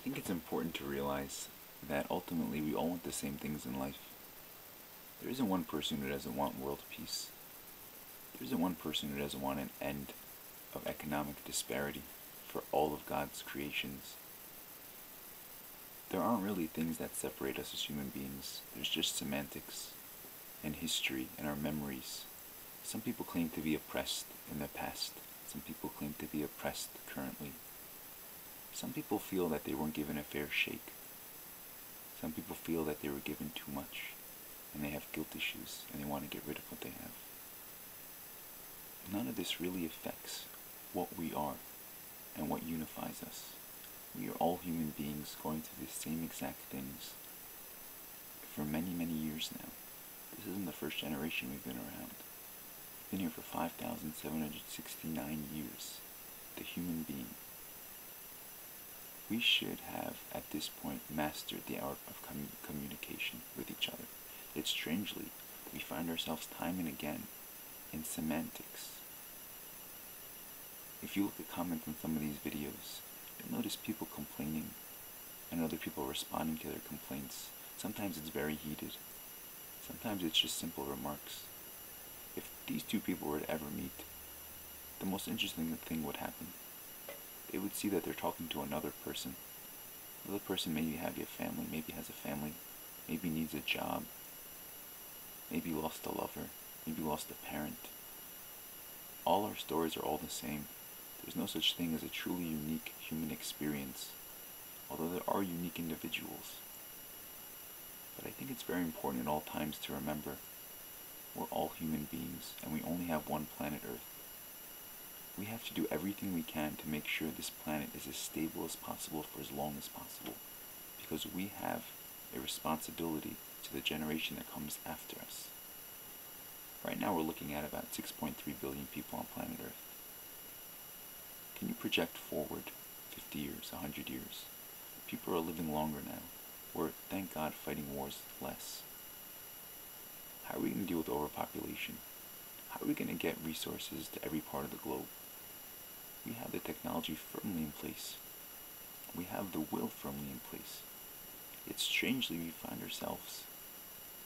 think it's important to realize that ultimately we all want the same things in life. There isn't one person who doesn't want world peace. There isn't one person who doesn't want an end of economic disparity for all of God's creations. There aren't really things that separate us as human beings. There's just semantics and history and our memories. Some people claim to be oppressed in the past. Some people claim to be oppressed currently. Some people feel that they weren't given a fair shake. Some people feel that they were given too much, and they have guilt issues, and they want to get rid of what they have. None of this really affects what we are and what unifies us. We are all human beings going through the same exact things for many, many years now. This isn't the first generation we've been around. We've been here for 5,769 years. The human being. We should have, at this point, mastered the art of communication with each other. Yet strangely, we find ourselves time and again in semantics. If you look at comments on some of these videos, you'll notice people complaining and other people responding to their complaints. Sometimes it's very heated. Sometimes it's just simple remarks. If these two people were to ever meet, the most interesting thing would happen. They would see that they're talking to another person. The other person maybe has a family, maybe has a family, maybe needs a job, maybe lost a lover, maybe lost a parent. All our stories are all the same. There's no such thing as a truly unique human experience, although there are unique individuals. But I think it's very important at all times to remember we're all human beings and we only have one planet Earth. We have to do everything we can to make sure this planet is as stable as possible for as long as possible, because we have a responsibility to the generation that comes after us. Right now we're looking at about 6.3 billion people on planet Earth. Can you project forward 50 years, 100 years? People are living longer now. We're, thank God, fighting wars less. How are we going to deal with overpopulation? How are we going to get resources to every part of the globe? We have the technology firmly in place. We have the will firmly in place. Yet strangely we find ourselves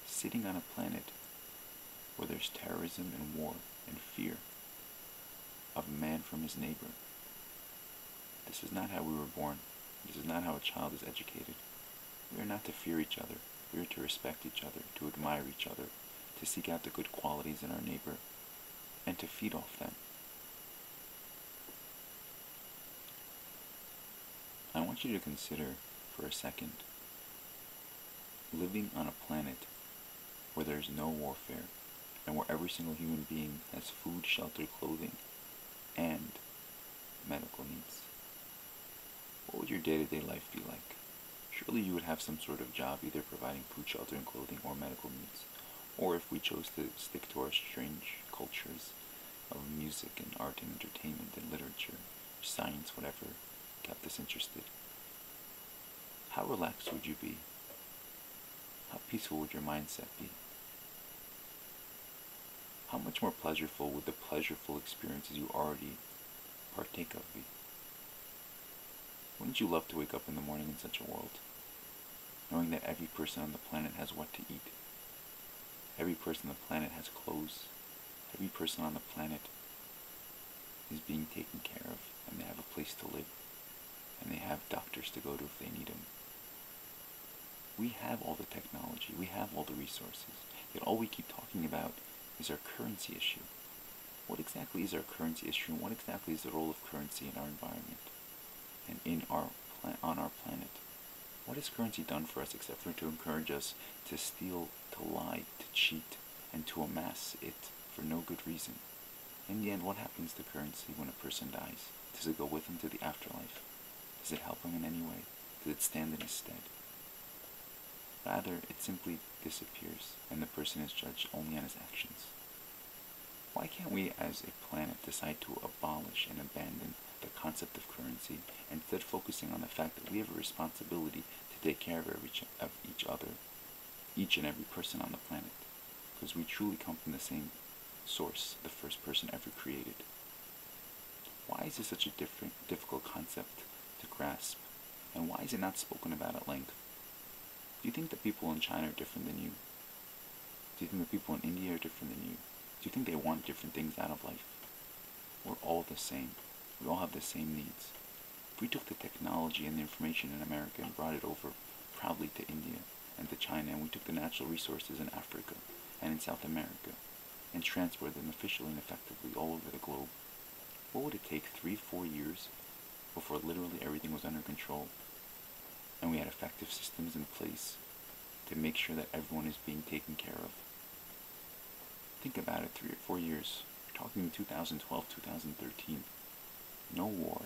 sitting on a planet where there's terrorism and war and fear of man from his neighbor. This is not how we were born. This is not how a child is educated. We are not to fear each other. We are to respect each other, to admire each other, to seek out the good qualities in our neighbor, and to feed off them. I want you to consider for a second living on a planet where there's no warfare and where every single human being has food, shelter, clothing, and medical needs. What would your day-to-day life be like? Surely you would have some sort of job either providing food, shelter, and clothing or medical needs. Or if we chose to stick to our strange cultures of music and art and entertainment and literature, science, whatever kept us interested. How relaxed would you be? How peaceful would your mindset be? How much more pleasurable would the pleasureful experiences you already partake of be? Wouldn't you love to wake up in the morning in such a world, knowing that every person on the planet has what to eat? Every person on the planet has clothes. Every person on the planet is being taken care of, and they have a place to live, and they have doctors to go to if they need them. We have all the technology, we have all the resources, yet all we keep talking about is our currency issue. What exactly is our currency issue, and what exactly is the role of currency in our environment and on our planet? What has currency done for us except for to encourage us to steal, to lie, to cheat, and to amass it for no good reason? In the end, what happens to currency when a person dies? Does it go with him to the afterlife? Does it help him in any way? Does it stand in his stead? Rather, it simply disappears, and the person is judged only on his actions. Why can't we as a planet decide to abolish and abandon the concept of currency, and instead focusing on the fact that we have a responsibility to take care of each other, each and every person on the planet, because we truly come from the same source, the first person ever created. Why is this such a difficult concept to grasp And why is it not spoken about at length? Do you think the people in China are different than you? Do you think the people in India are different than you? Do you think they want different things out of life? We're all the same. We all have the same needs. If we took the technology and the information in America and brought it over proudly to India and to China, and we took the natural resources in Africa and in South America and transported them efficiently and effectively all over the globe, what would it take 3-4 years before literally everything was under control and we had effective systems in place to make sure that everyone is being taken care of? Think about it, 3 or 4 years. We're talking 2012, 2013. No war,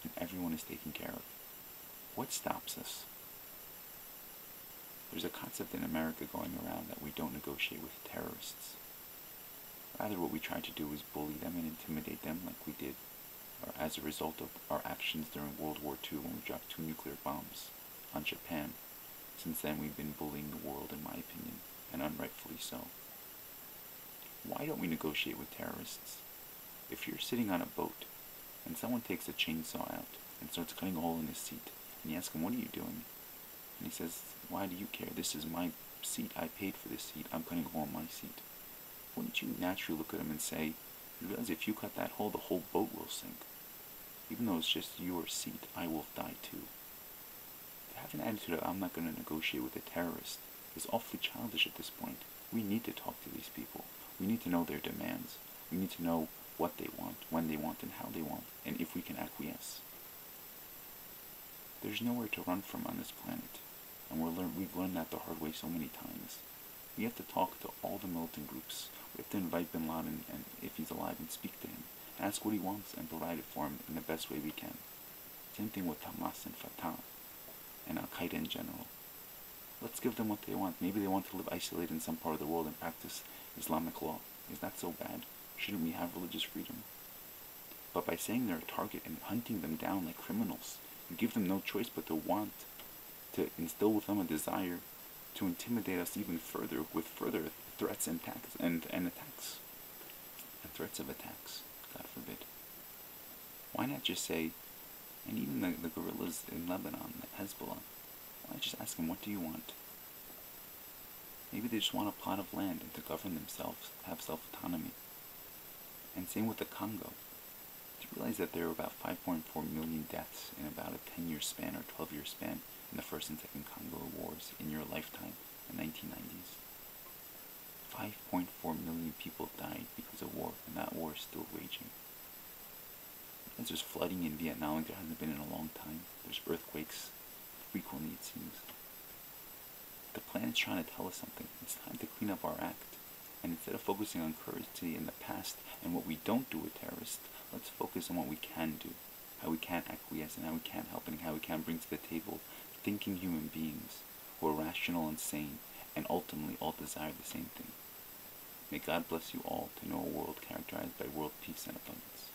and everyone is taken care of. What stops us? There's a concept in America going around that we don't negotiate with terrorists. Rather, what we try to do is bully them and intimidate them like we did, or as a result of our actions during World War II when we dropped 2 nuclear bombs on Japan. Since then, we've been bullying the world, in my opinion, and unrightfully so. Why don't we negotiate with terrorists? If you're sitting on a boat and someone takes a chainsaw out and starts cutting a hole in his seat, and you ask him, "What are you doing?" And he says, "Why do you care? This is my seat. I paid for this seat. I'm cutting a hole in my seat." Wouldn't you naturally look at him and say, "You realize if you cut that hole, the whole boat will sink. Even though it's just your seat, I will die too." To have an attitude of, "I'm not going to negotiate with a terrorist," is awfully childish at this point. We need to talk to these people. We need to know their demands. We need to know what they want, when they want, and how they want, and if we can acquiesce. There's nowhere to run from on this planet, and we've learned that the hard way so many times. We have to talk to all the militant groups. We have to invite Bin Laden, and if he's alive, and speak to him, ask what he wants, and provide it for him in the best way we can. Same thing with Hamas and Fatah, and Al-Qaeda in general. Let's give them what they want. Maybe they want to live isolated in some part of the world and practice Islamic law. Is that so bad? Shouldn't we have religious freedom? But by saying they're a target and hunting them down like criminals, you give them no choice but to instill with them a desire to intimidate us even further with further threats and attacks and threats of attacks, God forbid. Why not just say, and even the guerrillas in Lebanon, the Hezbollah, why not just ask them, "What do you want?" Maybe they just want a plot of land and to govern themselves, have self-autonomy. And same with the Congo. Do you realize that there were about 5.4 million deaths in about a 10-year span or 12-year span in the First and Second Congo Wars in your lifetime, in the 1990s? 5.4 million people died because of war, and that war is still raging. And there's flooding in Vietnam like there hasn't been in a long time. There's earthquakes frequently, it seems. The planet's trying to tell us something. It's time to clean up our act. And instead of focusing on cruelty in the past and what we don't do with terrorists, let's focus on what we can do, how we can acquiesce and how we can help and how we can bring to the table thinking human beings who are rational and sane and ultimately all desire the same thing. May God bless you all to know a world characterized by world peace and abundance.